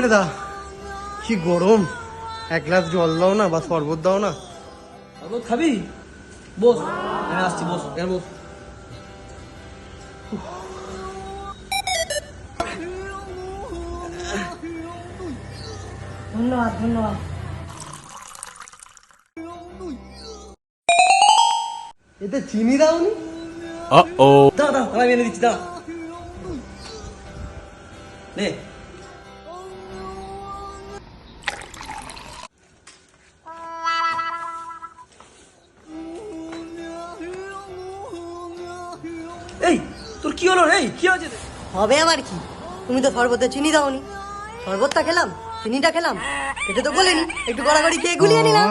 রে দা, কি গরম, এক গ্লাস জল দাও না বা শরবত দাও না। শরবত খাবি? বস, আমি আসছি, বস এখানে বস। ধন্যবাদ ধন্যবাদ। এতে চিনি দাওনি? দাঁড়া দাঁড়া, আমি এনে দিচ্ছি, দাঁড়া নে। এই তোর কি হলো রে? কি হয়েছে? হবে আবার কি, তুমি তো শরবতে চিনি দাওনি। শরবতটা খেলাম, চিনিটা খেলাম, পেটে তো বলেনি, একটু গড়াগড়ি খেয়ে গুলিয়ে নিলাম।